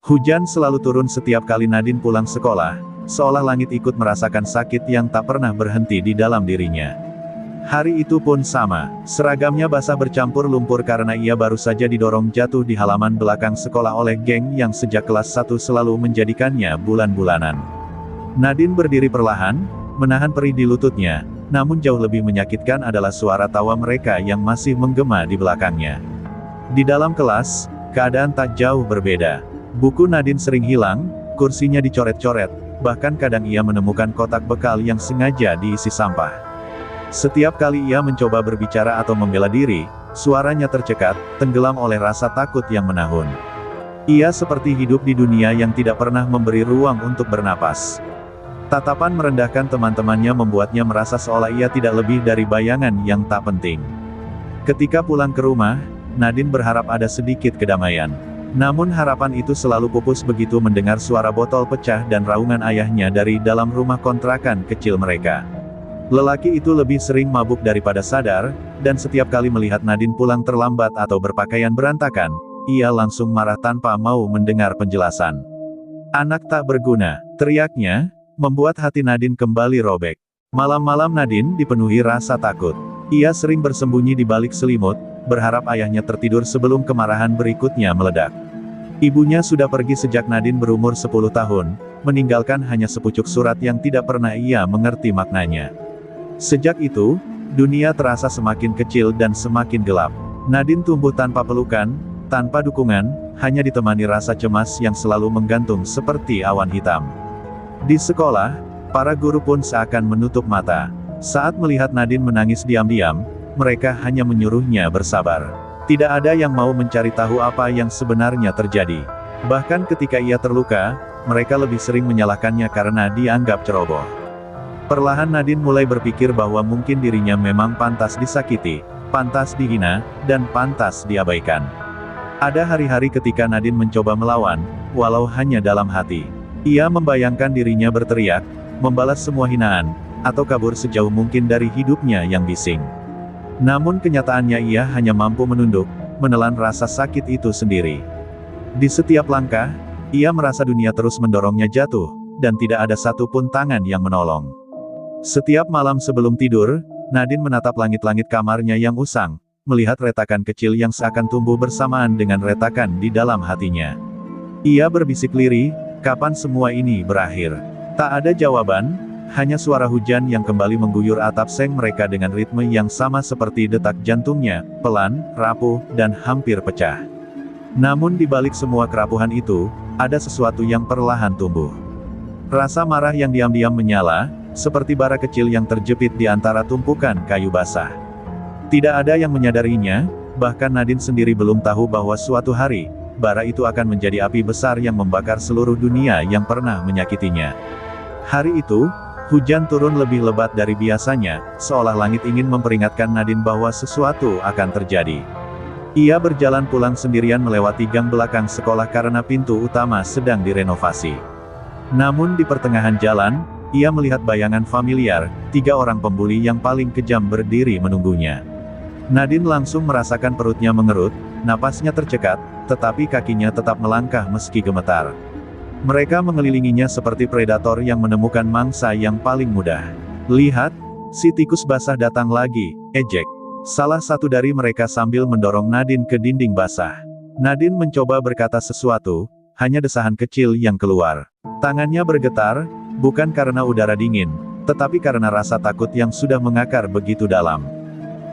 Hujan selalu turun setiap kali Nadine pulang sekolah, seolah langit ikut merasakan sakit yang tak pernah berhenti di dalam dirinya. Hari itu pun sama, seragamnya basah bercampur lumpur karena ia baru saja didorong jatuh di halaman belakang sekolah oleh geng yang sejak kelas 1 selalu menjadikannya bulan-bulanan. Nadine berdiri perlahan, menahan perih di lututnya, namun jauh lebih menyakitkan adalah suara tawa mereka yang masih menggema di belakangnya. Di dalam kelas, keadaan tak jauh berbeda. Buku Nadine sering hilang, kursinya dicoret-coret, bahkan kadang ia menemukan kotak bekal yang sengaja diisi sampah. Setiap kali ia mencoba berbicara atau membela diri, suaranya tercekat, tenggelam oleh rasa takut yang menahun. Ia seperti hidup di dunia yang tidak pernah memberi ruang untuk bernapas. Tatapan merendahkan teman-temannya membuatnya merasa seolah ia tidak lebih dari bayangan yang tak penting. Ketika pulang ke rumah, Nadine berharap ada sedikit kedamaian. Namun harapan itu selalu pupus begitu mendengar suara botol pecah dan raungan ayahnya dari dalam rumah kontrakan kecil mereka. Lelaki itu lebih sering mabuk daripada sadar, dan setiap kali melihat Nadine pulang terlambat atau berpakaian berantakan, ia langsung marah tanpa mau mendengar penjelasan. "Anak tak berguna," teriaknya, membuat hati Nadine kembali robek. Malam-malam Nadine dipenuhi rasa takut. Ia sering bersembunyi di balik selimut, berharap ayahnya tertidur sebelum kemarahan berikutnya meledak. Ibunya sudah pergi sejak Nadine berumur 10 tahun, meninggalkan hanya sepucuk surat yang tidak pernah ia mengerti maknanya. Sejak itu, dunia terasa semakin kecil dan semakin gelap. Nadine tumbuh tanpa pelukan, tanpa dukungan, hanya ditemani rasa cemas yang selalu menggantung seperti awan hitam. Di sekolah, para guru pun seakan menutup mata. Saat melihat Nadine menangis diam-diam, mereka hanya menyuruhnya bersabar. Tidak ada yang mau mencari tahu apa yang sebenarnya terjadi. Bahkan ketika ia terluka, mereka lebih sering menyalahkannya karena dianggap ceroboh. Perlahan Nadine mulai berpikir bahwa mungkin dirinya memang pantas disakiti, pantas dihina, dan pantas diabaikan. Ada hari-hari ketika Nadine mencoba melawan, walau hanya dalam hati. Ia membayangkan dirinya berteriak, membalas semua hinaan, atau kabur sejauh mungkin dari hidupnya yang bising. Namun kenyataannya ia hanya mampu menunduk, menelan rasa sakit itu sendiri. Di setiap langkah, ia merasa dunia terus mendorongnya jatuh, dan tidak ada satupun tangan yang menolong. Setiap malam sebelum tidur, Nadine menatap langit-langit kamarnya yang usang, melihat retakan kecil yang seakan tumbuh bersamaan dengan retakan di dalam hatinya. Ia berbisik lirih, kapan semua ini berakhir? Tak ada jawaban, hanya suara hujan yang kembali mengguyur atap seng mereka dengan ritme yang sama seperti detak jantungnya, pelan, rapuh, dan hampir pecah. Namun di balik semua kerapuhan itu, ada sesuatu yang perlahan tumbuh. Rasa marah yang diam-diam menyala, seperti bara kecil yang terjepit di antara tumpukan kayu basah. Tidak ada yang menyadarinya, bahkan Nadine sendiri belum tahu bahwa suatu hari, bara itu akan menjadi api besar yang membakar seluruh dunia yang pernah menyakitinya. Hari itu, hujan turun lebih lebat dari biasanya, seolah langit ingin memperingatkan Nadine bahwa sesuatu akan terjadi. Ia berjalan pulang sendirian melewati gang belakang sekolah karena pintu utama sedang direnovasi. Namun di pertengahan jalan, ia melihat bayangan familiar, 3 orang pembuli yang paling kejam berdiri menunggunya. Nadine langsung merasakan perutnya mengerut, napasnya tercekat, tetapi kakinya tetap melangkah meski gemetar. Mereka mengelilinginya seperti predator yang menemukan mangsa yang paling mudah. "Lihat, si tikus basah datang lagi," ejek salah satu dari mereka sambil mendorong Nadine ke dinding basah. Nadine mencoba berkata sesuatu, hanya desahan kecil yang keluar. Tangannya bergetar, bukan karena udara dingin, tetapi karena rasa takut yang sudah mengakar begitu dalam.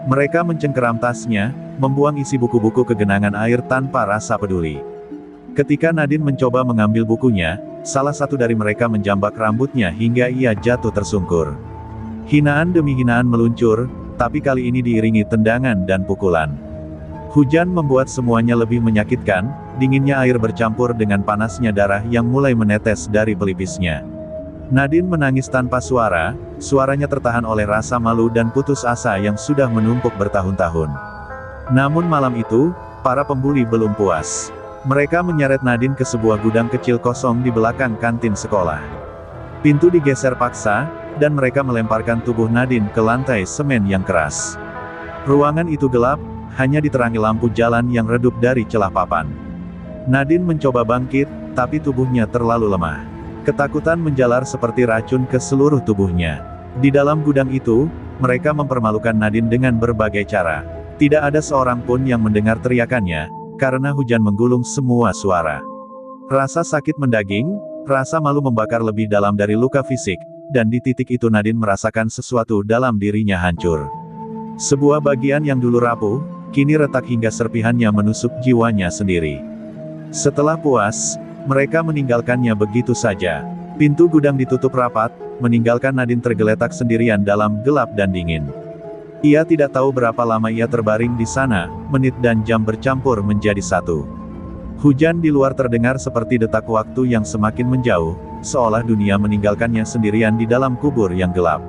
Mereka mencengkeram tasnya, membuang isi buku-buku ke genangan air tanpa rasa peduli. Ketika Nadine mencoba mengambil bukunya, salah satu dari mereka menjambak rambutnya hingga ia jatuh tersungkur. Hinaan demi hinaan meluncur, tapi kali ini diiringi tendangan dan pukulan. Hujan membuat semuanya lebih menyakitkan, dinginnya air bercampur dengan panasnya darah yang mulai menetes dari pelipisnya. Nadine menangis tanpa suara, suaranya tertahan oleh rasa malu dan putus asa yang sudah menumpuk bertahun-tahun. Namun malam itu, para pembuli belum puas. Mereka menyeret Nadine ke sebuah gudang kecil kosong di belakang kantin sekolah. Pintu digeser paksa, dan mereka melemparkan tubuh Nadine ke lantai semen yang keras. Ruangan itu gelap, hanya diterangi lampu jalan yang redup dari celah papan. Nadine mencoba bangkit, tapi tubuhnya terlalu lemah. Ketakutan menjalar seperti racun ke seluruh tubuhnya. Di dalam gudang itu, mereka mempermalukan Nadine dengan berbagai cara. Tidak ada seorang pun yang mendengar teriakannya, karena hujan menggulung semua suara. Rasa sakit mendaging, rasa malu membakar lebih dalam dari luka fisik, dan di titik itu Nadine merasakan sesuatu dalam dirinya hancur. Sebuah bagian yang dulu rapuh, kini retak hingga serpihannya menusuk jiwanya sendiri. Setelah puas, mereka meninggalkannya begitu saja. Pintu gudang ditutup rapat, meninggalkan Nadine tergeletak sendirian dalam gelap dan dingin. Ia tidak tahu berapa lama ia terbaring di sana, menit dan jam bercampur menjadi satu. Hujan di luar terdengar seperti detak waktu yang semakin menjauh, seolah dunia meninggalkannya sendirian di dalam kubur yang gelap.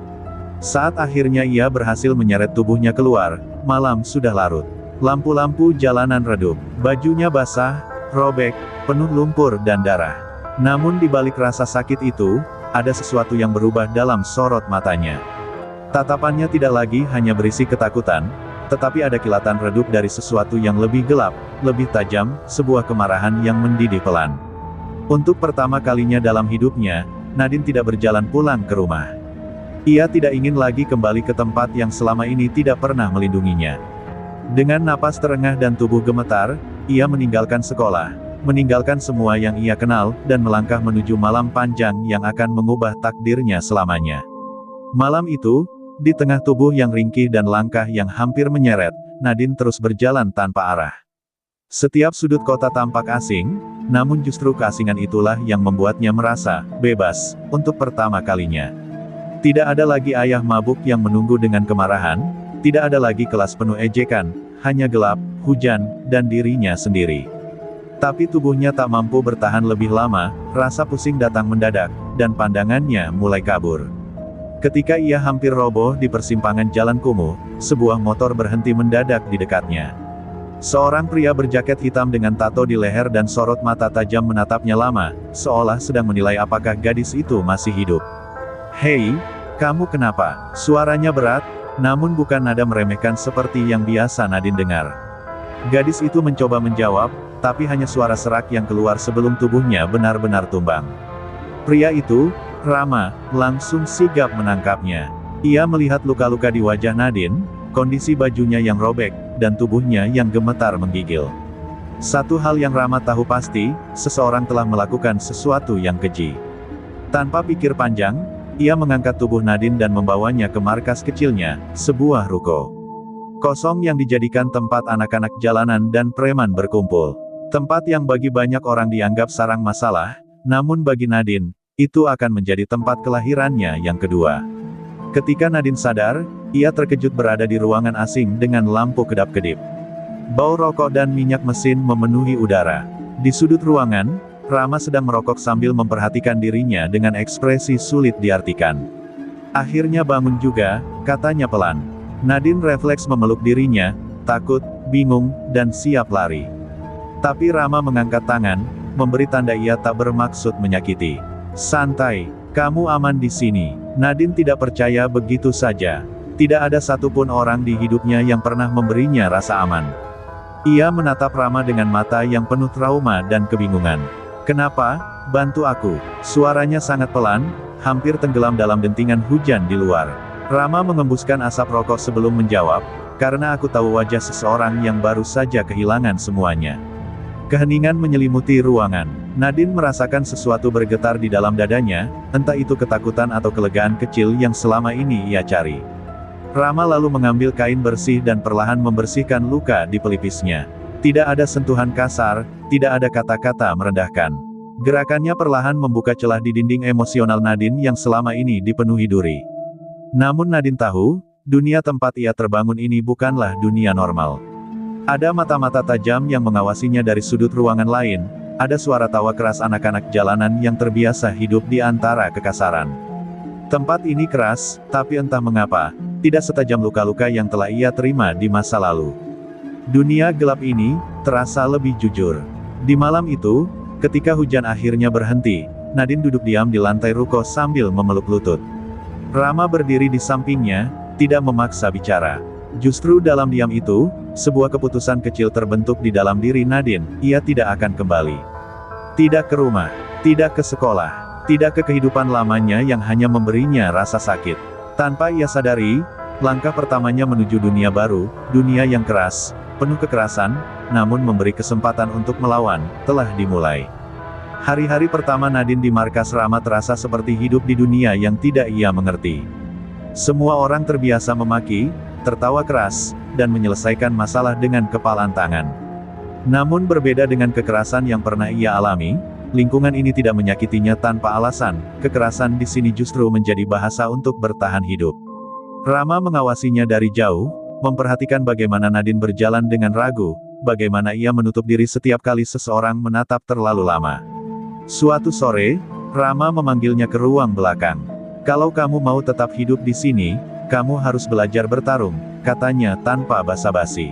Saat akhirnya ia berhasil menyeret tubuhnya keluar, malam sudah larut. Lampu-lampu jalanan redup, bajunya basah, robek, penuh lumpur dan darah. Namun di balik rasa sakit itu, ada sesuatu yang berubah dalam sorot matanya. Tatapannya tidak lagi hanya berisi ketakutan, tetapi ada kilatan redup dari sesuatu yang lebih gelap, lebih tajam, sebuah kemarahan yang mendidih pelan. Untuk pertama kalinya dalam hidupnya, Nadine tidak berjalan pulang ke rumah. Ia tidak ingin lagi kembali ke tempat yang selama ini tidak pernah melindunginya. Dengan napas terengah dan tubuh gemetar, ia meninggalkan sekolah, meninggalkan semua yang ia kenal, dan melangkah menuju malam panjang yang akan mengubah takdirnya selamanya. Malam itu, di tengah tubuh yang ringkih dan langkah yang hampir menyeret, Nadine terus berjalan tanpa arah. Setiap sudut kota tampak asing, namun justru keasingan itulah yang membuatnya merasa bebas untuk pertama kalinya. Tidak ada lagi ayah mabuk yang menunggu dengan kemarahan, tidak ada lagi kelas penuh ejekan, hanya gelap, hujan, dan dirinya sendiri. Tapi tubuhnya tak mampu bertahan lebih lama, rasa pusing datang mendadak, dan pandangannya mulai kabur. Ketika ia hampir roboh di persimpangan jalan kumuh, sebuah motor berhenti mendadak di dekatnya. Seorang pria berjaket hitam dengan tato di leher dan sorot mata tajam menatapnya lama, seolah sedang menilai apakah gadis itu masih hidup. "Hei, kamu kenapa?" Suaranya berat, namun bukan nada meremehkan seperti yang biasa Nadine dengar. Gadis itu mencoba menjawab, tapi hanya suara serak yang keluar sebelum tubuhnya benar-benar tumbang. Pria itu, Rama, langsung sigap menangkapnya. Ia melihat luka-luka di wajah Nadine, kondisi bajunya yang robek, dan tubuhnya yang gemetar menggigil. Satu hal yang Rama tahu pasti, seseorang telah melakukan sesuatu yang keji. Tanpa pikir panjang, ia mengangkat tubuh Nadine dan membawanya ke markas kecilnya, sebuah ruko kosong yang dijadikan tempat anak-anak jalanan dan preman berkumpul. Tempat yang bagi banyak orang dianggap sarang masalah, namun bagi Nadine, itu akan menjadi tempat kelahirannya yang kedua. Ketika Nadine sadar, ia terkejut berada di ruangan asing dengan lampu kedap-kedip. Bau rokok dan minyak mesin memenuhi udara. Di sudut ruangan, Rama sedang merokok sambil memperhatikan dirinya dengan ekspresi sulit diartikan. "Akhirnya bangun juga," katanya pelan. Nadine refleks memeluk dirinya, takut, bingung, dan siap lari. Tapi Rama mengangkat tangan, memberi tanda ia tak bermaksud menyakiti. "Santai, kamu aman di sini." Nadine tidak percaya begitu saja. Tidak ada satupun orang di hidupnya yang pernah memberinya rasa aman. Ia menatap Rama dengan mata yang penuh trauma dan kebingungan. "Kenapa? Bantu aku." Suaranya sangat pelan, hampir tenggelam dalam dentingan hujan di luar. Rama mengembuskan asap rokok sebelum menjawab, "Karena aku tahu wajah seseorang yang baru saja kehilangan semuanya." Keheningan menyelimuti ruangan. Nadine merasakan sesuatu bergetar di dalam dadanya, entah itu ketakutan atau kelegaan kecil yang selama ini ia cari. Rama lalu mengambil kain bersih dan perlahan membersihkan luka di pelipisnya. Tidak ada sentuhan kasar, tidak ada kata-kata merendahkan. Gerakannya perlahan membuka celah di dinding emosional Nadine yang selama ini dipenuhi duri. Namun Nadine tahu, dunia tempat ia terbangun ini bukanlah dunia normal. Ada mata-mata tajam yang mengawasinya dari sudut ruangan lain, ada suara tawa keras anak-anak jalanan yang terbiasa hidup di antara kekasaran. Tempat ini keras, tapi entah mengapa, tidak setajam luka-luka yang telah ia terima di masa lalu. Dunia gelap ini, terasa lebih jujur. Di malam itu, ketika hujan akhirnya berhenti, Nadine duduk diam di lantai ruko sambil memeluk lutut. Rama berdiri di sampingnya, tidak memaksa bicara. Justru dalam diam itu, sebuah keputusan kecil terbentuk di dalam diri Nadine, ia tidak akan kembali. Tidak ke rumah, tidak ke sekolah, tidak ke kehidupan lamanya yang hanya memberinya rasa sakit. Tanpa ia sadari, langkah pertamanya menuju dunia baru, dunia yang keras, penuh kekerasan, namun memberi kesempatan untuk melawan, telah dimulai. Hari-hari pertama Nadine di markas Rama terasa seperti hidup di dunia yang tidak ia mengerti. Semua orang terbiasa memaki, tertawa keras, dan menyelesaikan masalah dengan kepalan tangan. Namun berbeda dengan kekerasan yang pernah ia alami, lingkungan ini tidak menyakitinya tanpa alasan, kekerasan di sini justru menjadi bahasa untuk bertahan hidup. Rama mengawasinya dari jauh, memperhatikan bagaimana Nadine berjalan dengan ragu, bagaimana ia menutup diri setiap kali seseorang menatap terlalu lama. Suatu sore, Rama memanggilnya ke ruang belakang. "Kalau kamu mau tetap hidup di sini, kamu harus belajar bertarung," katanya tanpa basa-basi.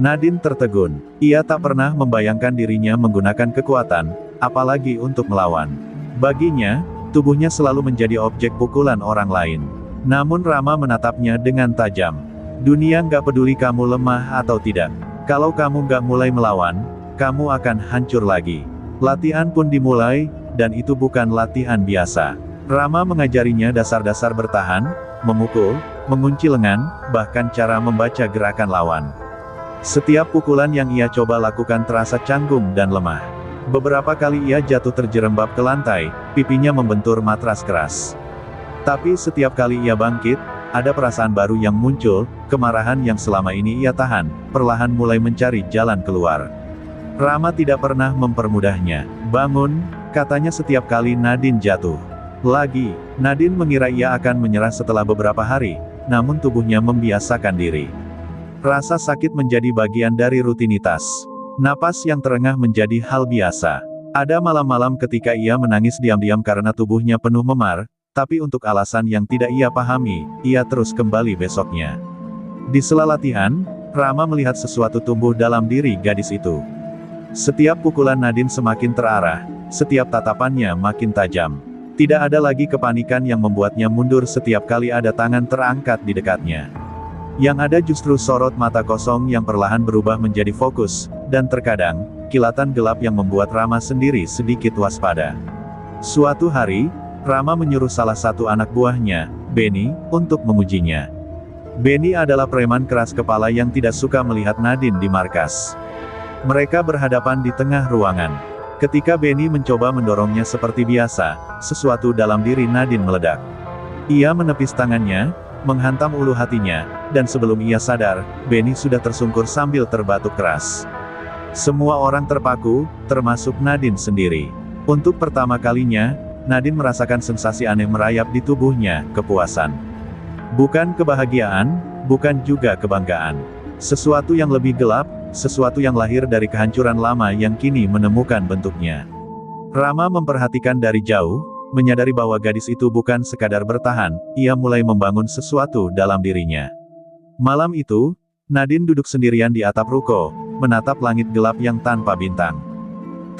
Nadine tertegun. Ia tak pernah membayangkan dirinya menggunakan kekuatan, apalagi untuk melawan. Baginya, tubuhnya selalu menjadi objek pukulan orang lain. Namun Rama menatapnya dengan tajam. "Dunia nggak peduli kamu lemah atau tidak. Kalau kamu nggak mulai melawan, kamu akan hancur lagi." Latihan pun dimulai, dan itu bukan latihan biasa. Rama mengajarinya dasar-dasar bertahan, memukul, mengunci lengan, bahkan cara membaca gerakan lawan. Setiap pukulan yang ia coba lakukan terasa canggung dan lemah. Beberapa kali ia jatuh terjerembab ke lantai, pipinya membentur matras keras. Tapi setiap kali ia bangkit, ada perasaan baru yang muncul, kemarahan yang selama ini ia tahan, perlahan mulai mencari jalan keluar. Rama tidak pernah mempermudahnya. "Bangun," katanya setiap kali Nadine jatuh. Lagi, Nadine mengira ia akan menyerah setelah beberapa hari, namun tubuhnya membiasakan diri. Rasa sakit menjadi bagian dari rutinitas. Napas yang terengah menjadi hal biasa. Ada malam-malam ketika ia menangis diam-diam karena tubuhnya penuh memar, tapi untuk alasan yang tidak ia pahami, ia terus kembali besoknya. Di sela latihan, Rama melihat sesuatu tumbuh dalam diri gadis itu. Setiap pukulan Nadine semakin terarah, setiap tatapannya makin tajam. Tidak ada lagi kepanikan yang membuatnya mundur setiap kali ada tangan terangkat di dekatnya. Yang ada justru sorot mata kosong yang perlahan berubah menjadi fokus, dan terkadang, kilatan gelap yang membuat Rama sendiri sedikit waspada. Suatu hari, Rama menyuruh salah satu anak buahnya, Benny, untuk mengujinya. Benny adalah preman keras kepala yang tidak suka melihat Nadine di markas. Mereka berhadapan di tengah ruangan. Ketika Benny mencoba mendorongnya seperti biasa, sesuatu dalam diri Nadine meledak. Ia menepis tangannya, menghantam ulu hatinya, dan sebelum ia sadar, Benny sudah tersungkur sambil terbatuk keras. Semua orang terpaku, termasuk Nadine sendiri. Untuk pertama kalinya, Nadine merasakan sensasi aneh merayap di tubuhnya, kepuasan. Bukan kebahagiaan, bukan juga kebanggaan. Sesuatu yang lebih gelap, sesuatu yang lahir dari kehancuran lama yang kini menemukan bentuknya. Rama memperhatikan dari jauh, menyadari bahwa gadis itu bukan sekadar bertahan, ia mulai membangun sesuatu dalam dirinya. Malam itu, Nadine duduk sendirian di atap ruko, menatap langit gelap yang tanpa bintang.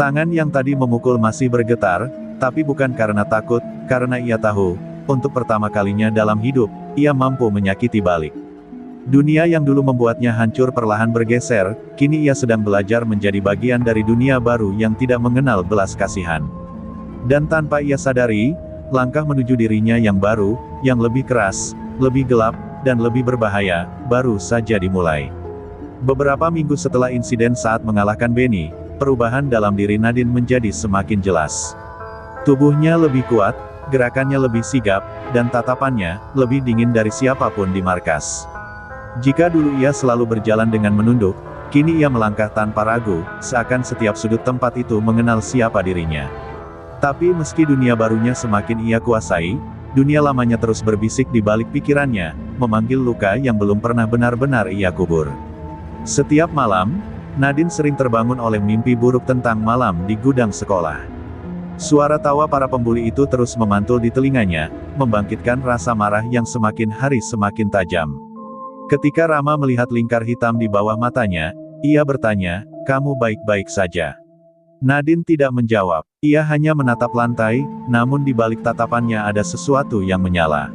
Tangan yang tadi memukul masih bergetar, tapi bukan karena takut, karena ia tahu, untuk pertama kalinya dalam hidup, ia mampu menyakiti balik. Dunia yang dulu membuatnya hancur perlahan bergeser, kini ia sedang belajar menjadi bagian dari dunia baru yang tidak mengenal belas kasihan. Dan tanpa ia sadari, langkah menuju dirinya yang baru, yang lebih keras, lebih gelap, dan lebih berbahaya, baru saja dimulai. Beberapa minggu setelah insiden saat mengalahkan Benny, perubahan dalam diri Nadine menjadi semakin jelas. Tubuhnya lebih kuat, gerakannya lebih sigap, dan tatapannya lebih dingin dari siapapun di markas. Jika dulu ia selalu berjalan dengan menunduk, kini ia melangkah tanpa ragu, seakan setiap sudut tempat itu mengenal siapa dirinya. Tapi meski dunia barunya semakin ia kuasai, dunia lamanya terus berbisik di balik pikirannya, memanggil luka yang belum pernah benar-benar ia kubur. Setiap malam, Nadine sering terbangun oleh mimpi buruk tentang malam di gudang sekolah. Suara tawa para pembuli itu terus memantul di telinganya, membangkitkan rasa marah yang semakin hari semakin tajam. Ketika Rama melihat lingkar hitam di bawah matanya, ia bertanya, "Kamu baik-baik saja?" Nadine tidak menjawab. Ia hanya menatap lantai, namun di balik tatapannya ada sesuatu yang menyala.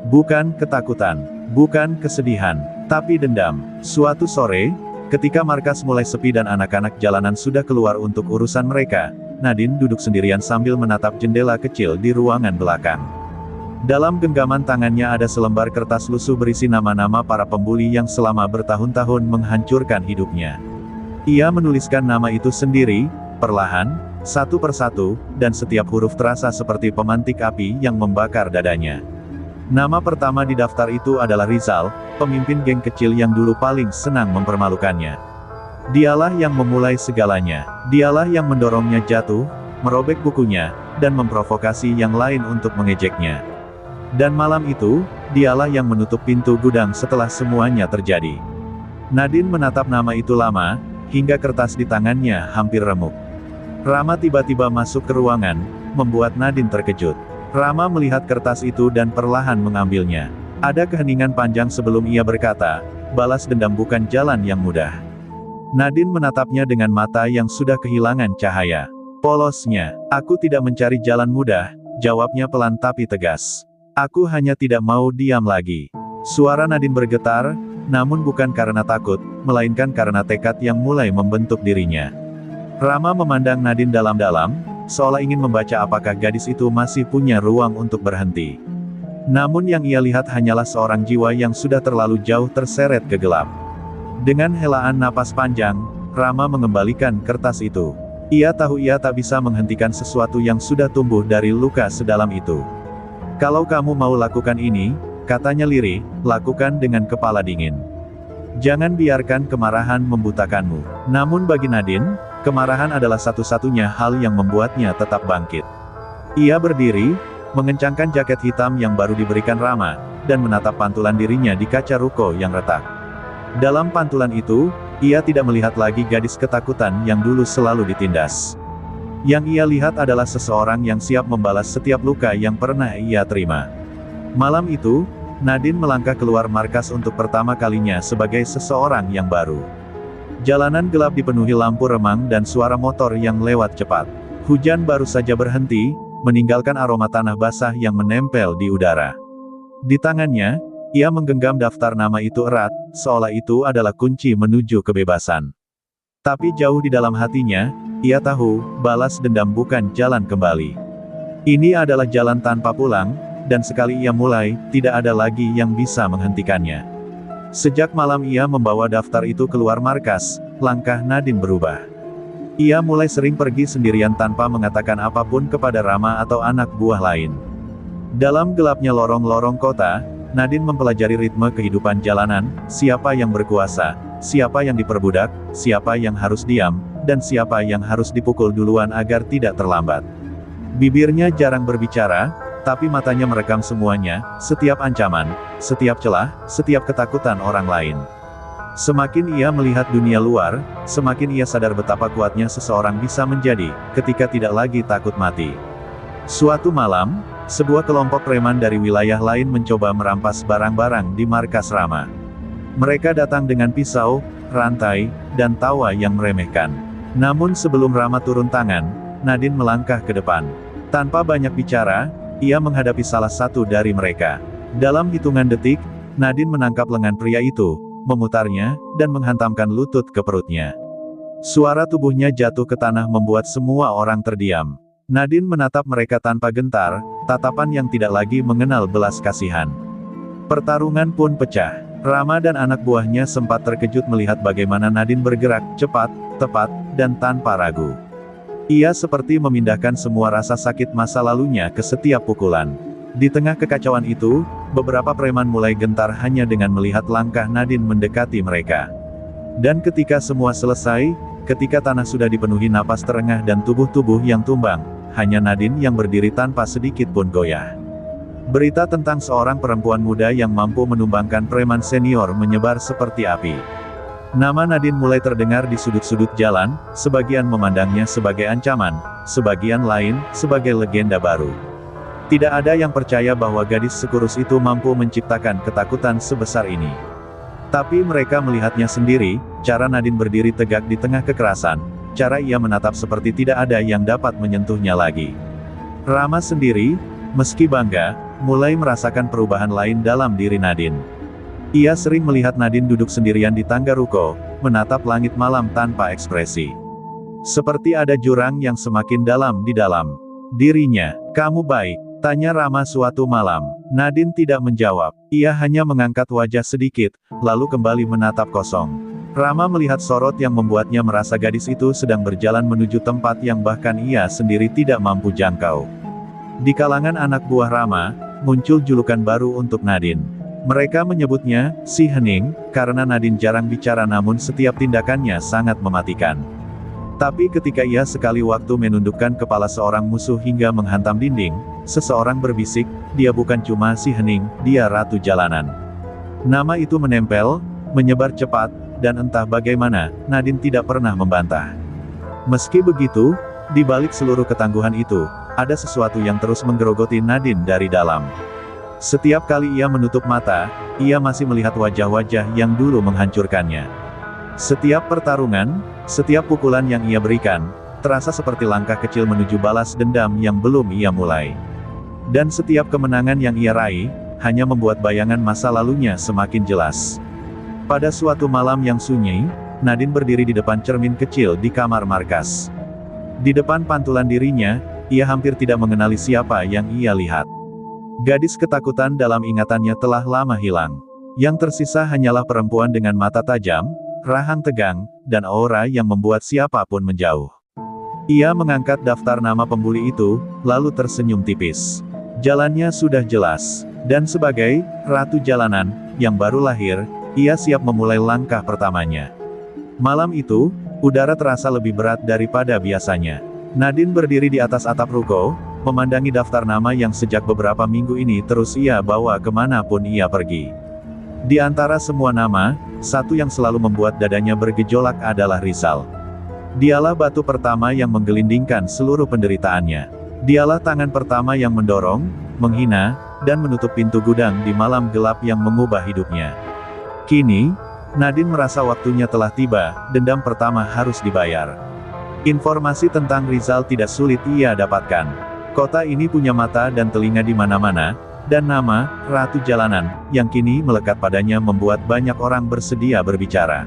Bukan ketakutan, bukan kesedihan, Tapi dendam. Suatu sore, ketika markas mulai sepi dan anak-anak jalanan sudah keluar untuk urusan mereka, Nadine duduk sendirian sambil menatap jendela kecil di ruangan belakang. Dalam genggaman tangannya ada selembar kertas lusuh berisi nama-nama para pembuli yang selama bertahun-tahun menghancurkan hidupnya. Ia menuliskan nama itu sendiri, perlahan, satu persatu, dan setiap huruf terasa seperti pemantik api yang membakar dadanya. Nama pertama di daftar itu adalah Rizal, pemimpin geng kecil yang dulu paling senang mempermalukannya. Dialah yang memulai segalanya. Dialah yang mendorongnya jatuh, merobek bukunya, dan memprovokasi yang lain untuk mengejeknya. Dan malam itu, dialah yang menutup pintu gudang setelah semuanya terjadi. Nadine menatap nama itu lama, hingga kertas di tangannya hampir remuk. Rama tiba-tiba masuk ke ruangan, membuat Nadine terkejut. Rama melihat kertas itu dan perlahan mengambilnya. Ada keheningan panjang sebelum ia berkata, "Balas dendam bukan jalan yang mudah." Nadine menatapnya dengan mata yang sudah kehilangan cahaya. "Polosnya, aku tidak mencari jalan mudah," jawabnya pelan tapi tegas. "Aku hanya tidak mau diam lagi." Suara Nadine bergetar, namun bukan karena takut, melainkan karena tekad yang mulai membentuk dirinya. Rama memandang Nadine dalam-dalam, seolah ingin membaca apakah gadis itu masih punya ruang untuk berhenti. Namun yang ia lihat hanyalah seorang jiwa yang sudah terlalu jauh terseret ke gelap. Dengan helaan napas panjang, Rama mengembalikan kertas itu. Ia tahu ia tak bisa menghentikan sesuatu yang sudah tumbuh dari luka sedalam itu. "Kalau kamu mau lakukan ini," katanya lirih, "lakukan dengan kepala dingin. Jangan biarkan kemarahan membutakanmu." Namun bagi Nadine, kemarahan adalah satu-satunya hal yang membuatnya tetap bangkit. Ia berdiri, mengencangkan jaket hitam yang baru diberikan Rama, dan menatap pantulan dirinya di kaca ruko yang retak. Dalam pantulan itu, ia tidak melihat lagi gadis ketakutan yang dulu selalu ditindas. Yang ia lihat adalah seseorang yang siap membalas setiap luka yang pernah ia terima. Malam itu, Nadine melangkah keluar markas untuk pertama kalinya sebagai seseorang yang baru. Jalanan gelap dipenuhi lampu remang dan suara motor yang lewat cepat. Hujan baru saja berhenti, meninggalkan aroma tanah basah yang menempel di udara. Di tangannya, ia menggenggam daftar nama itu erat, seolah itu adalah kunci menuju kebebasan. Tapi jauh di dalam hatinya, ia tahu, balas dendam bukan jalan kembali. Ini adalah jalan tanpa pulang, dan sekali ia mulai, tidak ada lagi yang bisa menghentikannya. Sejak malam ia membawa daftar itu keluar markas, langkah Nadine berubah. Ia mulai sering pergi sendirian tanpa mengatakan apapun kepada Rama atau anak buah lain. Dalam gelapnya lorong-lorong kota, Nadine mempelajari ritme kehidupan jalanan, siapa yang berkuasa, siapa yang diperbudak, siapa yang harus diam, dan siapa yang harus dipukul duluan agar tidak terlambat. Bibirnya jarang berbicara, tapi matanya merekam semuanya, setiap ancaman, setiap celah, setiap ketakutan orang lain. Semakin ia melihat dunia luar, semakin ia sadar betapa kuatnya seseorang bisa menjadi, ketika tidak lagi takut mati. Suatu malam, sebuah kelompok preman dari wilayah lain mencoba merampas barang-barang di markas Rama. Mereka datang dengan pisau, rantai, dan tawa yang meremehkan. Namun sebelum Rama turun tangan, Nadine melangkah ke depan. Tanpa banyak bicara, ia menghadapi salah satu dari mereka. Dalam hitungan detik, Nadine menangkap lengan pria itu, memutarnya, dan menghantamkan lutut ke perutnya. Suara tubuhnya jatuh ke tanah membuat semua orang terdiam. Nadine menatap mereka tanpa gentar, tatapan yang tidak lagi mengenal belas kasihan. Pertarungan pun pecah. Rama dan anak buahnya sempat terkejut melihat bagaimana Nadine bergerak, cepat, tepat, dan tanpa ragu. Ia seperti memindahkan semua rasa sakit masa lalunya ke setiap pukulan. Di tengah kekacauan itu, beberapa preman mulai gentar hanya dengan melihat langkah Nadine mendekati mereka. Dan ketika semua selesai, ketika tanah sudah dipenuhi napas terengah dan tubuh-tubuh yang tumbang, hanya Nadine yang berdiri tanpa sedikit pun goyah. Berita tentang seorang perempuan muda yang mampu menumbangkan preman senior menyebar seperti api. Nama Nadine mulai terdengar di sudut-sudut jalan, sebagian memandangnya sebagai ancaman, sebagian lain, sebagai legenda baru. Tidak ada yang percaya bahwa gadis sekurus itu mampu menciptakan ketakutan sebesar ini. Tapi mereka melihatnya sendiri, cara Nadine berdiri tegak di tengah kekerasan, cara ia menatap seperti tidak ada yang dapat menyentuhnya lagi. Rama sendiri, meski bangga, mulai merasakan perubahan lain dalam diri Nadine. Ia sering melihat Nadine duduk sendirian di tangga ruko, menatap langit malam tanpa ekspresi. Seperti ada jurang yang semakin dalam di dalam dirinya. "Kamu baik?" tanya Rama suatu malam. Nadine tidak menjawab. Ia hanya mengangkat wajah sedikit, lalu kembali menatap kosong. Rama melihat sorot yang membuatnya merasa gadis itu sedang berjalan menuju tempat yang bahkan ia sendiri tidak mampu jangkau. Di kalangan anak buah Rama, muncul julukan baru untuk Nadine. Mereka menyebutnya, si Hening, karena Nadine jarang bicara namun setiap tindakannya sangat mematikan. Tapi ketika ia sekali waktu menundukkan kepala seorang musuh hingga menghantam dinding, seseorang berbisik, dia bukan cuma si Hening, dia Ratu Jalanan. Nama itu menempel, menyebar cepat, dan entah bagaimana, Nadine tidak pernah membantah. Meski begitu, di balik seluruh ketangguhan itu, ada sesuatu yang terus menggerogoti Nadine dari dalam. Setiap kali ia menutup mata, ia masih melihat wajah-wajah yang dulu menghancurkannya. Setiap pertarungan, setiap pukulan yang ia berikan, terasa seperti langkah kecil menuju balas dendam yang belum ia mulai. Dan setiap kemenangan yang ia raih, hanya membuat bayangan masa lalunya semakin jelas. Pada suatu malam yang sunyi, Nadine berdiri di depan cermin kecil di kamar markas. Di depan pantulan dirinya, ia hampir tidak mengenali siapa yang ia lihat. Gadis ketakutan dalam ingatannya telah lama hilang. Yang tersisa hanyalah perempuan dengan mata tajam, rahang tegang, dan aura yang membuat siapapun menjauh. Ia mengangkat daftar nama pembuli itu, lalu tersenyum tipis. Jalannya sudah jelas, dan sebagai Ratu Jalanan yang baru lahir, ia siap memulai langkah pertamanya. Malam itu, udara terasa lebih berat daripada biasanya. Nadine berdiri di atas atap ruko, memandangi daftar nama yang sejak beberapa minggu ini terus ia bawa kemanapun ia pergi. Di antara semua nama, satu yang selalu membuat dadanya bergejolak adalah Rizal. Dialah batu pertama yang menggelindingkan seluruh penderitaannya. Dialah tangan pertama yang mendorong, menghina, dan menutup pintu gudang di malam gelap yang mengubah hidupnya. Kini, Nadine merasa waktunya telah tiba, dendam pertama harus dibayar. Informasi tentang Rizal tidak sulit ia dapatkan. Kota ini punya mata dan telinga di mana-mana, dan nama, Ratu Jalanan, yang kini melekat padanya membuat banyak orang bersedia berbicara.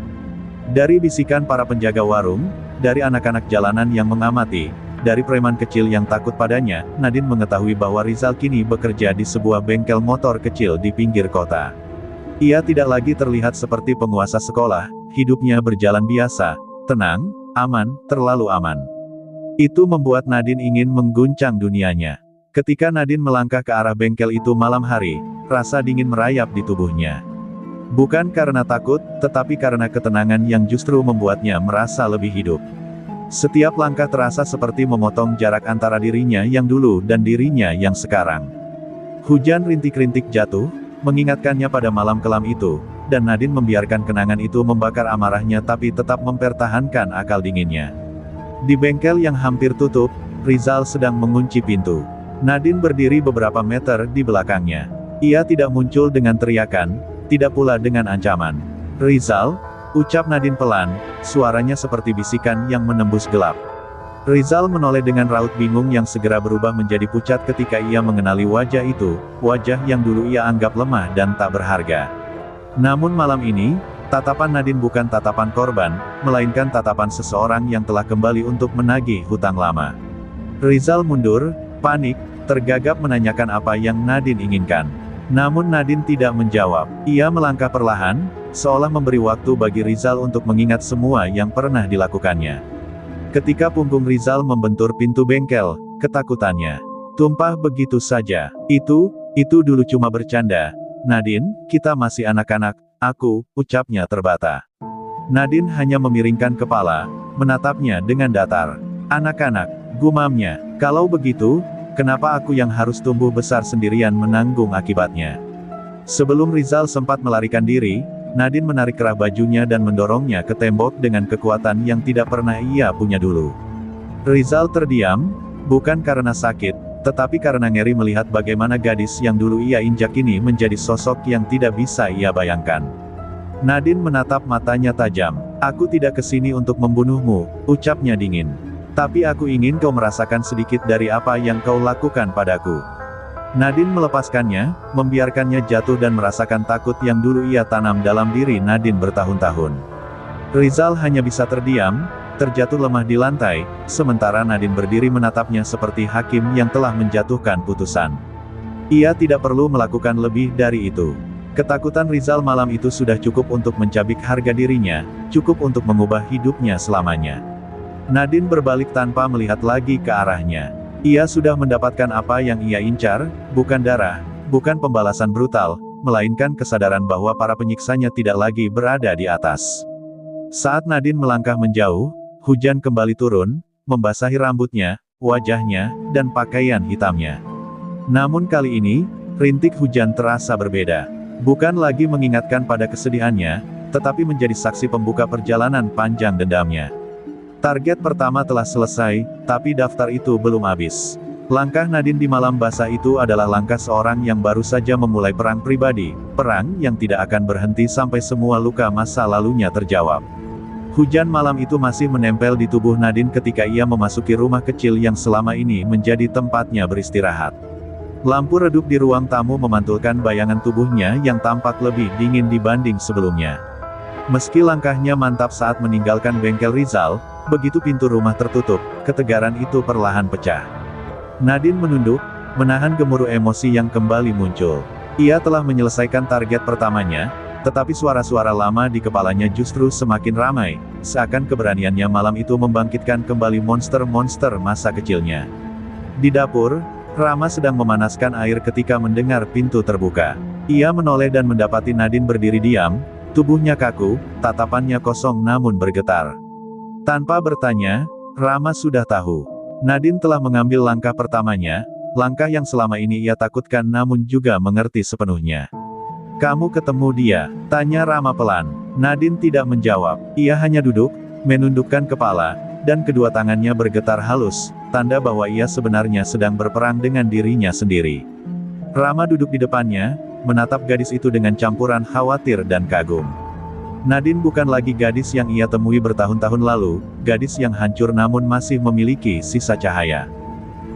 Dari bisikan para penjaga warung, dari anak-anak jalanan yang mengamati, dari preman kecil yang takut padanya, Nadine mengetahui bahwa Rizal kini bekerja di sebuah bengkel motor kecil di pinggir kota. Ia tidak lagi terlihat seperti penguasa sekolah, hidupnya berjalan biasa, tenang, aman, terlalu aman. Itu membuat Nadine ingin mengguncang dunianya. Ketika Nadine melangkah ke arah bengkel itu malam hari, rasa dingin merayap di tubuhnya. Bukan karena takut, tetapi karena ketenangan yang justru membuatnya merasa lebih hidup. Setiap langkah terasa seperti memotong jarak antara dirinya yang dulu dan dirinya yang sekarang. Hujan rintik-rintik jatuh, mengingatkannya pada malam kelam itu, dan Nadine membiarkan kenangan itu membakar amarahnya tapi tetap mempertahankan akal dinginnya. Di bengkel yang hampir tutup, Rizal sedang mengunci pintu. Nadine berdiri beberapa meter di belakangnya. Ia tidak muncul dengan teriakan, tidak pula dengan ancaman. "Rizal," ucap Nadine pelan, suaranya seperti bisikan yang menembus gelap. Rizal menoleh dengan raut bingung yang segera berubah menjadi pucat ketika ia mengenali wajah itu, wajah yang dulu ia anggap lemah dan tak berharga. Namun malam ini, tatapan Nadine bukan tatapan korban, melainkan tatapan seseorang yang telah kembali untuk menagih hutang lama. Rizal mundur, panik, tergagap menanyakan apa yang Nadine inginkan. Namun Nadine tidak menjawab. Ia melangkah perlahan, seolah memberi waktu bagi Rizal untuk mengingat semua yang pernah dilakukannya. Ketika punggung Rizal membentur pintu bengkel, ketakutannya tumpah begitu saja. Itu dulu cuma bercanda. Nadine, kita masih anak-anak. Aku, ucapnya terbata. Nadine hanya memiringkan kepala, menatapnya dengan datar. Anak-anak, gumamnya, kalau begitu, kenapa aku yang harus tumbuh besar sendirian menanggung akibatnya? Sebelum Rizal sempat melarikan diri, Nadine menarik kerah bajunya dan mendorongnya ke tembok dengan kekuatan yang tidak pernah ia punya dulu. Rizal terdiam, bukan karena sakit, tetapi karena ngeri melihat bagaimana gadis yang dulu ia injak ini menjadi sosok yang tidak bisa ia bayangkan. Nadine menatap matanya tajam. "Aku tidak kesini untuk membunuhmu," ucapnya dingin. "Tapi aku ingin kau merasakan sedikit dari apa yang kau lakukan padaku." Nadine melepaskannya, membiarkannya jatuh dan merasakan takut yang dulu ia tanam dalam diri Nadine bertahun-tahun. Rizal hanya bisa terdiam, terjatuh lemah di lantai, sementara Nadine berdiri menatapnya seperti hakim yang telah menjatuhkan putusan. Ia tidak perlu melakukan lebih dari itu. Ketakutan Rizal malam itu sudah cukup untuk mencabik harga dirinya, cukup untuk mengubah hidupnya selamanya. Nadine berbalik tanpa melihat lagi ke arahnya. Ia sudah mendapatkan apa yang ia incar, bukan darah, bukan pembalasan brutal, melainkan kesadaran bahwa para penyiksanya tidak lagi berada di atas. Saat Nadine melangkah menjauh, hujan kembali turun, membasahi rambutnya, wajahnya, dan pakaian hitamnya. Namun kali ini, rintik hujan terasa berbeda. Bukan lagi mengingatkan pada kesedihannya, tetapi menjadi saksi pembuka perjalanan panjang dendamnya. Target pertama telah selesai, tapi daftar itu belum habis. Langkah Nadine di malam basah itu adalah langkah seorang yang baru saja memulai perang pribadi, perang yang tidak akan berhenti sampai semua luka masa lalunya terjawab. Hujan malam itu masih menempel di tubuh Nadine ketika ia memasuki rumah kecil yang selama ini menjadi tempatnya beristirahat. Lampu redup di ruang tamu memantulkan bayangan tubuhnya yang tampak lebih dingin dibanding sebelumnya. Meski langkahnya mantap saat meninggalkan bengkel Rizal, begitu pintu rumah tertutup, ketegaran itu perlahan pecah. Nadine menunduk, menahan gemuruh emosi yang kembali muncul. Ia telah menyelesaikan target pertamanya, tetapi suara-suara lama di kepalanya justru semakin ramai, seakan keberaniannya malam itu membangkitkan kembali monster-monster masa kecilnya. Di dapur, Rama sedang memanaskan air ketika mendengar pintu terbuka. Ia menoleh dan mendapati Nadine berdiri diam, tubuhnya kaku, tatapannya kosong namun bergetar. Tanpa bertanya, Rama sudah tahu. Nadine telah mengambil langkah pertamanya, langkah yang selama ini ia takutkan namun juga mengerti sepenuhnya. "Kamu ketemu dia?" tanya Rama pelan. Nadine tidak menjawab, ia hanya duduk, menundukkan kepala, dan kedua tangannya bergetar halus, tanda bahwa ia sebenarnya sedang berperang dengan dirinya sendiri. Rama duduk di depannya, menatap gadis itu dengan campuran khawatir dan kagum. Nadine bukan lagi gadis yang ia temui bertahun-tahun lalu, gadis yang hancur namun masih memiliki sisa cahaya.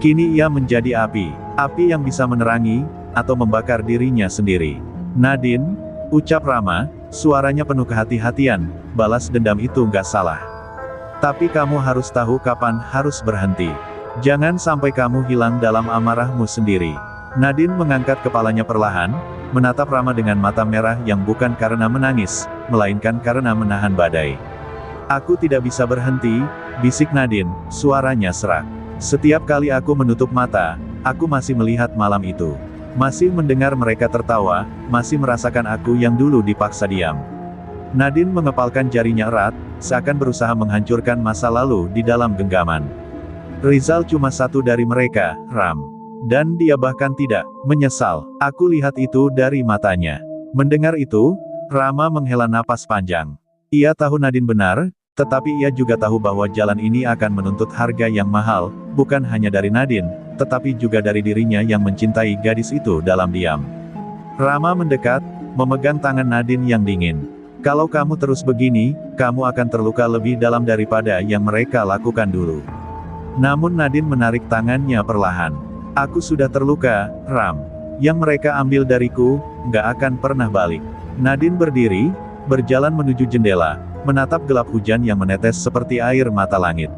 Kini ia menjadi api, api yang bisa menerangi, atau membakar dirinya sendiri. "Nadine," ucap Rama, suaranya penuh kehati-hatian, "balas dendam itu nggak salah. Tapi kamu harus tahu kapan harus berhenti. Jangan sampai kamu hilang dalam amarahmu sendiri." Nadine mengangkat kepalanya perlahan, menatap Rama dengan mata merah yang bukan karena menangis, melainkan karena menahan badai. "Aku tidak bisa berhenti," bisik Nadine, suaranya serak. "Setiap kali aku menutup mata, aku masih melihat malam itu. Masih mendengar mereka tertawa, masih merasakan aku yang dulu dipaksa diam." Nadine mengepalkan jarinya erat, seakan berusaha menghancurkan masa lalu di dalam genggaman. "Rizal cuma satu dari mereka, Ram. Dan dia bahkan tidak menyesal. Aku lihat itu dari matanya." Mendengar itu, Rama menghela napas panjang. Ia tahu Nadine benar, tetapi ia juga tahu bahwa jalan ini akan menuntut harga yang mahal, bukan hanya dari Nadine, tetapi juga dari dirinya yang mencintai gadis itu dalam diam. Rama mendekat, memegang tangan Nadine yang dingin. "Kalau kamu terus begini, kamu akan terluka lebih dalam daripada yang mereka lakukan dulu." Namun Nadine menarik tangannya perlahan. "Aku sudah terluka, Ram. Yang mereka ambil dariku, nggak akan pernah balik." Nadine berdiri, berjalan menuju jendela, menatap gelap hujan yang menetes seperti air mata langit.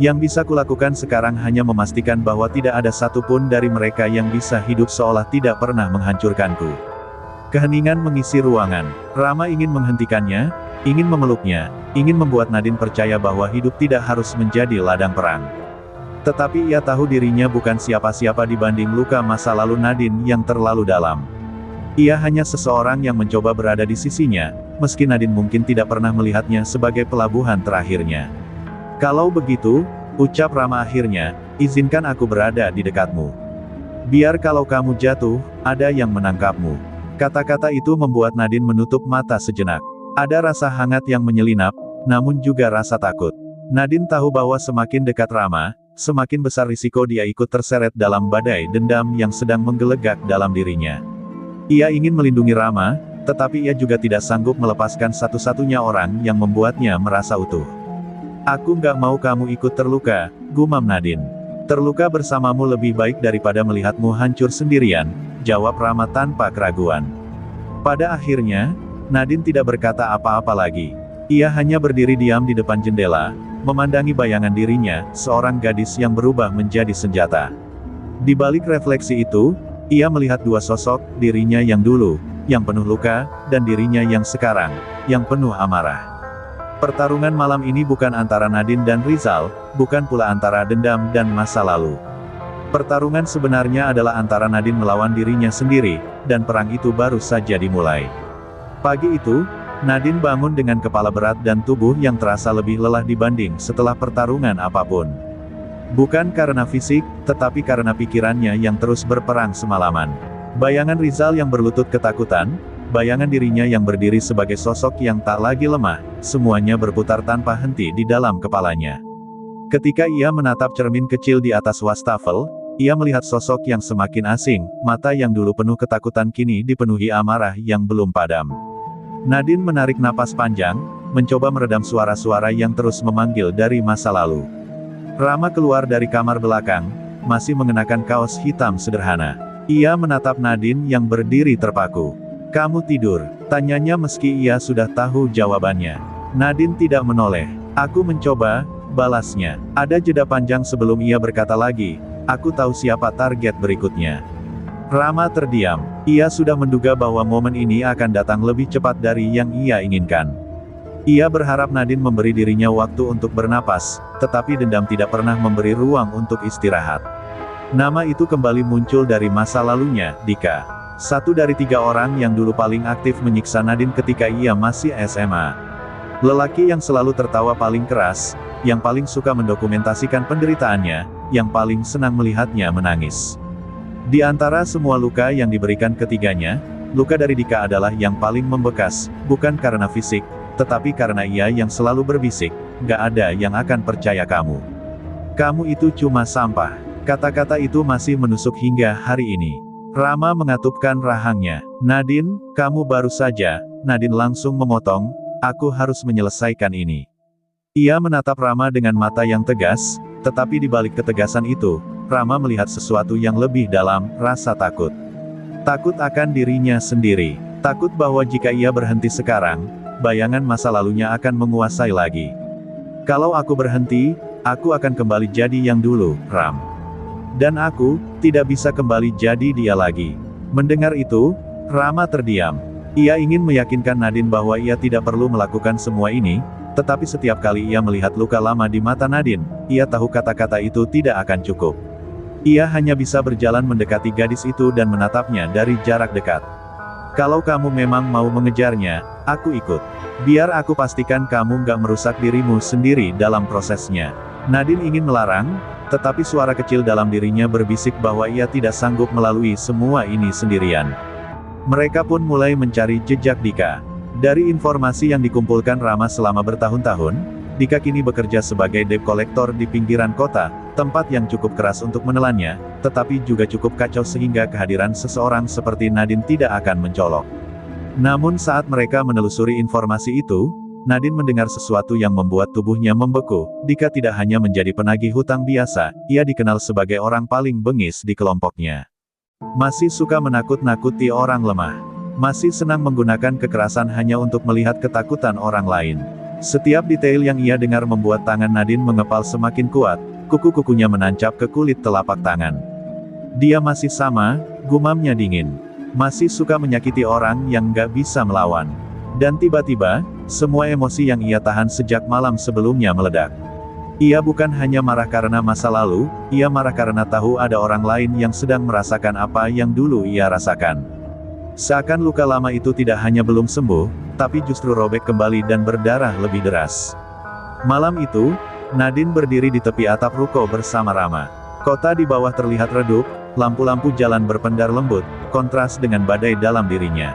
"Yang bisa kulakukan sekarang hanya memastikan bahwa tidak ada satupun dari mereka yang bisa hidup seolah tidak pernah menghancurkanku." Keheningan mengisi ruangan. Rama ingin menghentikannya, ingin memeluknya, ingin membuat Nadine percaya bahwa hidup tidak harus menjadi ladang perang. Tetapi ia tahu dirinya bukan siapa-siapa dibanding luka masa lalu Nadine yang terlalu dalam. Ia hanya seseorang yang mencoba berada di sisinya, meski Nadine mungkin tidak pernah melihatnya sebagai pelabuhan terakhirnya. "Kalau begitu," ucap Rama akhirnya, "izinkan aku berada di dekatmu. Biar kalau kamu jatuh, ada yang menangkapmu." Kata-kata itu membuat Nadine menutup mata sejenak. Ada rasa hangat yang menyelinap, namun juga rasa takut. Nadine tahu bahwa semakin dekat Rama, semakin besar risiko dia ikut terseret dalam badai dendam yang sedang menggelegak dalam dirinya. Ia ingin melindungi Rama, tetapi ia juga tidak sanggup melepaskan satu-satunya orang yang membuatnya merasa utuh. "Aku nggak mau kamu ikut terluka," gumam Nadine. Terluka bersamamu lebih baik daripada melihatmu hancur sendirian, jawab Rama tanpa keraguan. Pada akhirnya, Nadine tidak berkata apa-apa lagi. Ia hanya berdiri diam di depan jendela, memandangi bayangan dirinya, seorang gadis yang berubah menjadi senjata. Di balik refleksi itu, ia melihat dua sosok, dirinya yang dulu, yang penuh luka, dan dirinya yang sekarang, yang penuh amarah. Pertarungan malam ini bukan antara Nadine dan Rizal, bukan pula antara dendam dan masa lalu. Pertarungan sebenarnya adalah antara Nadine melawan dirinya sendiri, dan perang itu baru saja dimulai. Pagi itu, Nadine bangun dengan kepala berat dan tubuh yang terasa lebih lelah dibanding setelah pertarungan apapun. Bukan karena fisik, tetapi karena pikirannya yang terus berperang semalaman. Bayangan Rizal yang berlutut ketakutan, bayangan dirinya yang berdiri sebagai sosok yang tak lagi lemah, semuanya berputar tanpa henti di dalam kepalanya. Ketika ia menatap cermin kecil di atas wastafel, ia melihat sosok yang semakin asing, mata yang dulu penuh ketakutan kini dipenuhi amarah yang belum padam. Nadine menarik napas panjang, mencoba meredam suara-suara yang terus memanggil dari masa lalu. Rama keluar dari kamar belakang, masih mengenakan kaos hitam sederhana. Ia menatap Nadine yang berdiri terpaku. "Kamu tidur?" tanyanya meski ia sudah tahu jawabannya. Nadine tidak menoleh. "Aku mencoba," balasnya. Ada jeda panjang sebelum ia berkata lagi, "Aku tahu siapa target berikutnya." Rama terdiam. Ia sudah menduga bahwa momen ini akan datang lebih cepat dari yang ia inginkan. Ia berharap Nadine memberi dirinya waktu untuk bernapas, tetapi dendam tidak pernah memberi ruang untuk istirahat. Nama itu kembali muncul dari masa lalunya, Dika. Satu dari 3 orang yang dulu paling aktif menyiksa Nadine ketika ia masih SMA. Lelaki yang selalu tertawa paling keras, yang paling suka mendokumentasikan penderitaannya, yang paling senang melihatnya menangis. Di antara semua luka yang diberikan ketiganya, luka dari Dika adalah yang paling membekas, bukan karena fisik, tetapi karena ia yang selalu berbisik, "Gak ada yang akan percaya kamu. Kamu itu cuma sampah." Kata-kata itu masih menusuk hingga hari ini. Rama mengatupkan rahangnya. "Nadine, kamu baru saja." Nadine langsung memotong, "Aku harus menyelesaikan ini." Ia menatap Rama dengan mata yang tegas, tetapi di balik ketegasan itu, Rama melihat sesuatu yang lebih dalam, rasa takut. Takut akan dirinya sendiri. Takut bahwa jika ia berhenti sekarang, bayangan masa lalunya akan menguasai lagi. "Kalau aku berhenti, aku akan kembali jadi yang dulu, Ram. Dan aku, tidak bisa kembali jadi dia lagi." Mendengar itu, Rama terdiam. Ia ingin meyakinkan Nadine bahwa ia tidak perlu melakukan semua ini, tetapi setiap kali ia melihat luka lama di mata Nadine, ia tahu kata-kata itu tidak akan cukup. Ia hanya bisa berjalan mendekati gadis itu dan menatapnya dari jarak dekat. "Kalau kamu memang mau mengejarnya, aku ikut. Biar aku pastikan kamu nggak merusak dirimu sendiri dalam prosesnya." Nadine ingin melarang, tetapi suara kecil dalam dirinya berbisik bahwa ia tidak sanggup melalui semua ini sendirian. Mereka pun mulai mencari jejak Dika. Dari informasi yang dikumpulkan Rama selama bertahun-tahun, Dika kini bekerja sebagai debt collector di pinggiran kota, tempat yang cukup keras untuk menelannya, tetapi juga cukup kacau sehingga kehadiran seseorang seperti Nadine tidak akan mencolok. Namun saat mereka menelusuri informasi itu, Nadine mendengar sesuatu yang membuat tubuhnya membeku. Dika tidak hanya menjadi penagih hutang biasa, ia dikenal sebagai orang paling bengis di kelompoknya. Masih suka menakut-nakuti orang lemah. Masih senang menggunakan kekerasan hanya untuk melihat ketakutan orang lain. Setiap detail yang ia dengar membuat tangan Nadine mengepal semakin kuat, kuku-kukunya menancap ke kulit telapak tangan. Dia masih sama, gumamnya dingin. Masih suka menyakiti orang yang gak bisa melawan. Dan tiba-tiba, semua emosi yang ia tahan sejak malam sebelumnya meledak. Ia bukan hanya marah karena masa lalu, ia marah karena tahu ada orang lain yang sedang merasakan apa yang dulu ia rasakan. Seakan luka lama itu tidak hanya belum sembuh, tapi justru robek kembali dan berdarah lebih deras. Malam itu, Nadine berdiri di tepi atap ruko bersama Rama. Kota di bawah terlihat redup, lampu-lampu jalan berpendar lembut, kontras dengan badai dalam dirinya.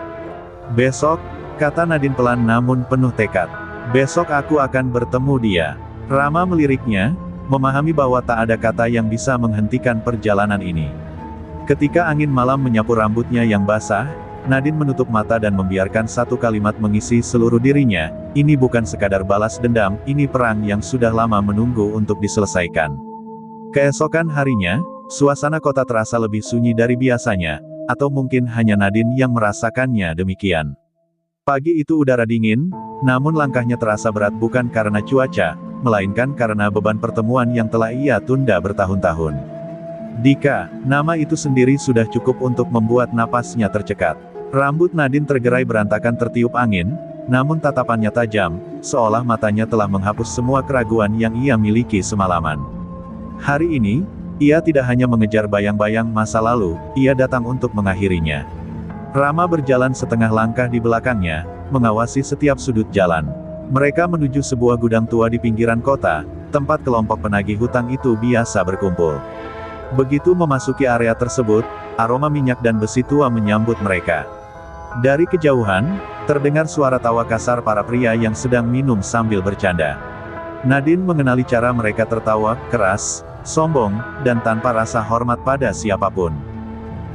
"Besok," kata Nadine pelan namun penuh tekad. "Besok aku akan bertemu dia." Rama meliriknya, memahami bahwa tak ada kata yang bisa menghentikan perjalanan ini. Ketika angin malam menyapu rambutnya yang basah, Nadine menutup mata dan membiarkan satu kalimat mengisi seluruh dirinya, "Ini bukan sekadar balas dendam, ini perang yang sudah lama menunggu untuk diselesaikan." Keesokan harinya, suasana kota terasa lebih sunyi dari biasanya, atau mungkin hanya Nadine yang merasakannya demikian. Pagi itu udara dingin, namun langkahnya terasa berat bukan karena cuaca, melainkan karena beban pertemuan yang telah ia tunda bertahun-tahun. Dika, nama itu sendiri sudah cukup untuk membuat napasnya tercekat. Rambut Nadine tergerai berantakan tertiup angin, namun tatapannya tajam, seolah matanya telah menghapus semua keraguan yang ia miliki semalaman. Hari ini, ia tidak hanya mengejar bayang-bayang masa lalu, ia datang untuk mengakhirinya. Rama berjalan setengah langkah di belakangnya, mengawasi setiap sudut jalan. Mereka menuju sebuah gudang tua di pinggiran kota, tempat kelompok penagih hutang itu biasa berkumpul. Begitu memasuki area tersebut, aroma minyak dan besi tua menyambut mereka. Dari kejauhan, terdengar suara tawa kasar para pria yang sedang minum sambil bercanda. Nadine mengenali cara mereka tertawa, keras, sombong, dan tanpa rasa hormat pada siapapun.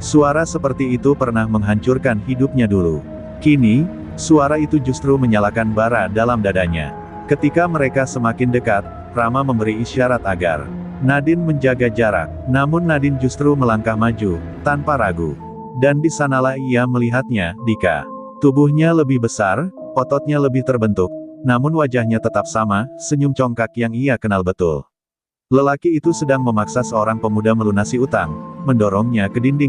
Suara seperti itu pernah menghancurkan hidupnya dulu. Kini, suara itu justru menyalakan bara dalam dadanya. Ketika mereka semakin dekat, Rama memberi isyarat agar Nadine menjaga jarak, namun Nadine justru melangkah maju, tanpa ragu. Dan di sanalah ia melihatnya, Dika. Tubuhnya lebih besar, ototnya lebih terbentuk, namun wajahnya tetap sama, senyum congkak yang ia kenal betul. Lelaki itu sedang memaksa seorang pemuda melunasi utang, mendorongnya ke dinding